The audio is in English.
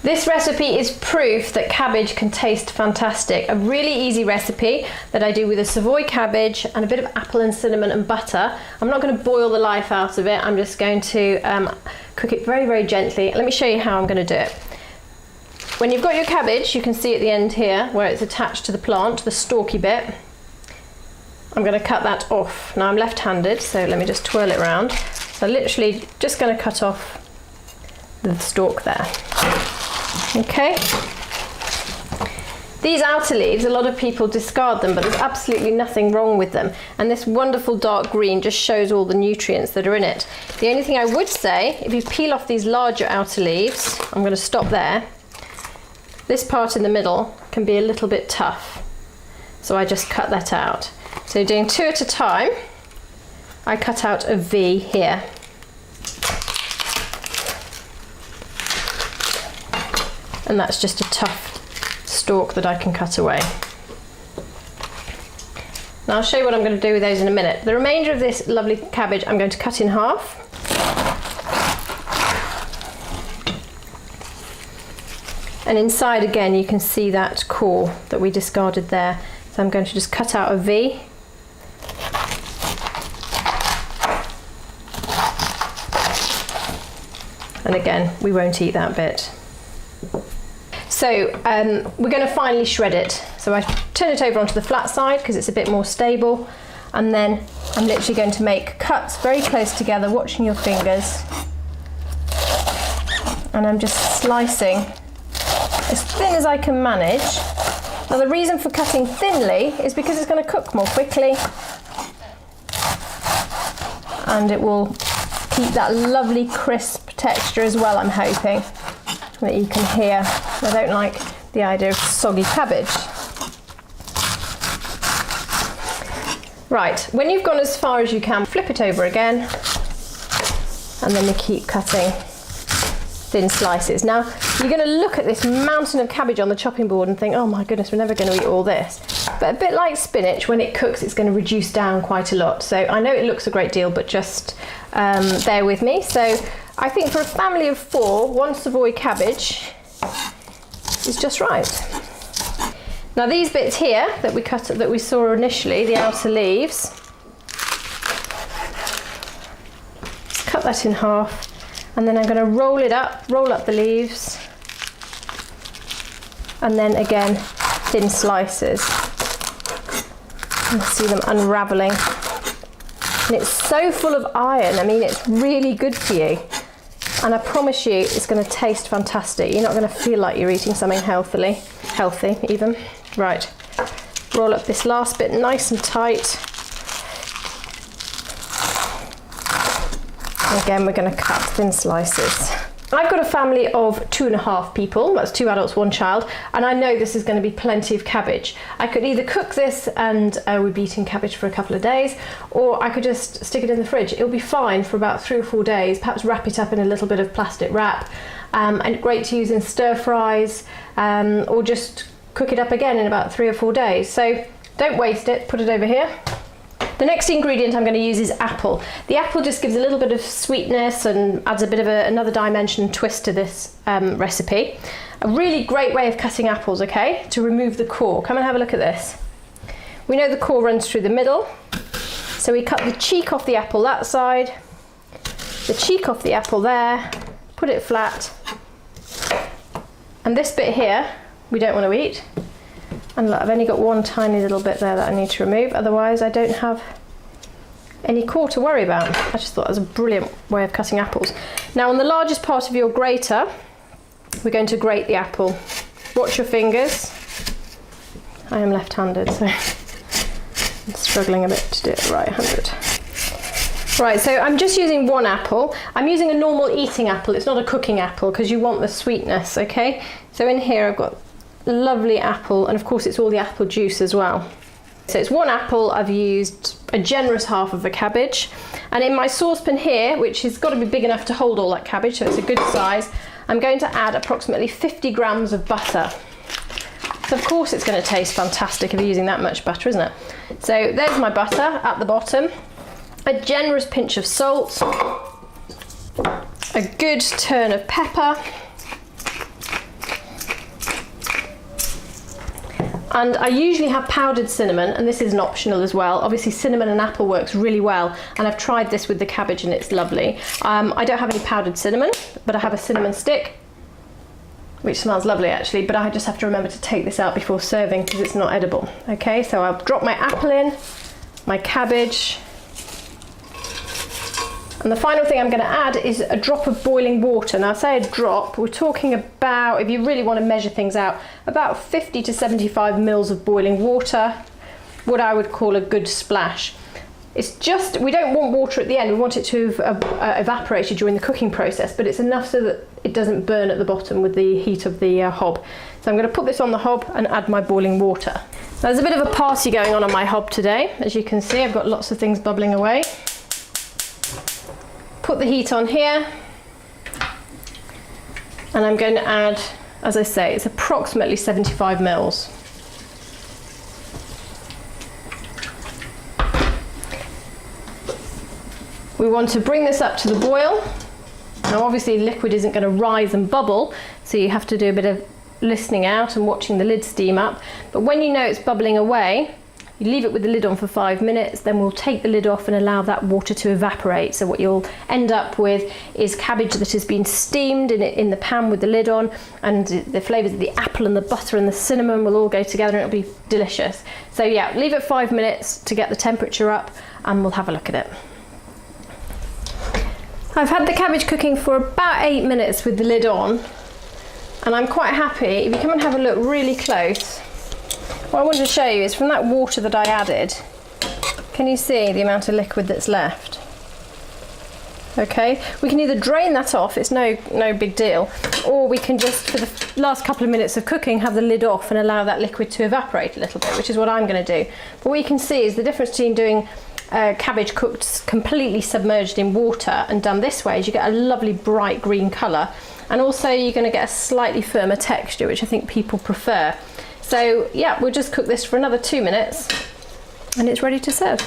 This recipe is proof that cabbage can taste fantastic. A really easy recipe that I do with a Savoy cabbage and a bit of apple and cinnamon and butter. I'm not going to boil the life out of it. I'm just going to cook it very, very gently. Let me show you how I'm going to do it. When you've got your cabbage, you can see at the end here where it's attached to the plant, the stalky bit. I'm going to cut that off. Now I'm left-handed, so let me just twirl it around. So literally just going to cut off the stalk there. Okay. These outer leaves, a lot of people discard them, but there's absolutely nothing wrong with them. And this wonderful dark green just shows all the nutrients that are in it. The only thing I would say, if you peel off these larger outer leaves, I'm going to stop there. This part in the middle can be a little bit tough, so I just cut that out. So doing 2 at a time, I cut out a V here. And that's just a tough stalk that I can cut away. Now I'll show you what I'm going to do with those in a minute. The remainder of this lovely cabbage I'm going to cut in half. And inside again you can see that core that we discarded there. So I'm going to just cut out a V. And again, we won't eat that bit. So we're going to finally shred it. So I turn it over onto the flat side because it's a bit more stable. And then I'm literally going to make cuts very close together, watching your fingers. And I'm just slicing as thin as I can manage. Now the reason for cutting thinly is because it's going to cook more quickly. And it will keep that lovely crisp texture as well, I'm hoping, that you can hear. I don't like the idea of soggy cabbage. Right, when you've gone as far as you can, flip it over again, and then you keep cutting thin slices. Now, you're going to look at this mountain of cabbage on the chopping board and think, oh my goodness, we're never going to eat all this. But a bit like spinach, when it cooks, it's going to reduce down quite a lot. So I know it looks a great deal, but just bear with me. So I think for a family of 4, 1 Savoy cabbage is just right. Now these bits here that we saw initially, the outer leaves, just cut that in half, and then I'm going to roll up the leaves, and then again thin slices. And see them unraveling. And it's so full of iron. I mean, it's really good for you. And I promise you, it's going to taste fantastic. You're not going to feel like you're eating something healthy even. Right, roll up this last bit nice and tight. Again, we're going to cut thin slices. I've got a family of 2.5 people, that's 2 adults, 1 child, and I know this is going to be plenty of cabbage. I could either cook this and we'd be eating cabbage for a couple of days, or I could just stick it in the fridge. It'll be fine for about 3 or 4 days, perhaps wrap it up in a little bit of plastic wrap, and great to use in stir fries, or just cook it up again in about 3 or 4 days. So don't waste it, put it over here. The next ingredient I'm going to use is apple. The apple just gives a little bit of sweetness and adds a bit of another dimension twist to this recipe. A really great way of cutting apples, okay, to remove the core. Come and have a look at this. We know the core runs through the middle, so we cut the cheek off the apple that side, the cheek off the apple there, put it flat, and this bit here we don't want to eat. And look, I've only got one tiny little bit there that I need to remove, otherwise I don't have any core to worry about. I just thought that was a brilliant way of cutting apples. Now on the largest part of your grater, we're going to grate the apple. Watch your fingers. I am left-handed, so I'm struggling a bit to do it right-handed. Right, so I'm just using 1 apple. I'm using a normal eating apple, it's not a cooking apple, because you want the sweetness, okay? So in here I've got lovely apple, and of course it's all the apple juice as well. So it's 1 apple, I've used a generous half of a cabbage, and in my saucepan here, which has got to be big enough to hold all that cabbage, so it's a good size, I'm going to add approximately 50 grams of butter. So of course it's going to taste fantastic if you're using that much butter, isn't it? So there's my butter at the bottom, a generous pinch of salt, a good turn of pepper, And I usually have powdered cinnamon, and this is an optional as well. Obviously cinnamon and apple works really well, and I've tried this with the cabbage and it's lovely. I don't have any powdered cinnamon, but I have a cinnamon stick, which smells lovely actually, but I just have to remember to take this out before serving because it's not edible. Okay, so I'll drop my apple in, my cabbage, and the final thing I'm going to add is a drop of boiling water. Now I say a drop, we're talking about, if you really want to measure things out, about 50 to 75 mils of boiling water, what I would call a good splash. It's just, we don't want water at the end, we want it to have evaporated during the cooking process, but it's enough so that it doesn't burn at the bottom with the heat of the hob. So I'm going to put this on the hob and add my boiling water. Now, there's a bit of a party going on my hob today. As you can see, I've got lots of things bubbling away. Put the heat on here, and I'm going to add, as I say, it's approximately 75 mils. We want to bring this up to the boil. Now obviously liquid isn't going to rise and bubble, so you have to do a bit of listening out and watching the lid steam up. But when you know it's bubbling away, you leave it with the lid on for 5 minutes, then we'll take the lid off and allow that water to evaporate. So what you'll end up with is cabbage that has been steamed in the pan with the lid on, and the flavours of the apple and the butter and the cinnamon will all go together and it'll be delicious. So yeah, leave it 5 minutes to get the temperature up and we'll have a look at it. I've had the cabbage cooking for about 8 minutes with the lid on, and I'm quite happy. If you come and have a look really close, what I wanted to show you is from that water that I added, can you see the amount of liquid that's left? Okay, we can either drain that off, it's no big deal, or we can just, for the last couple of minutes of cooking, have the lid off and allow that liquid to evaporate a little bit, which is what I'm going to do. But what you can see is the difference between doing cabbage cooked completely submerged in water and done this way is you get a lovely bright green colour, and also you're going to get a slightly firmer texture, which I think people prefer. So yeah, we'll just cook this for another 2 minutes and it's ready to serve.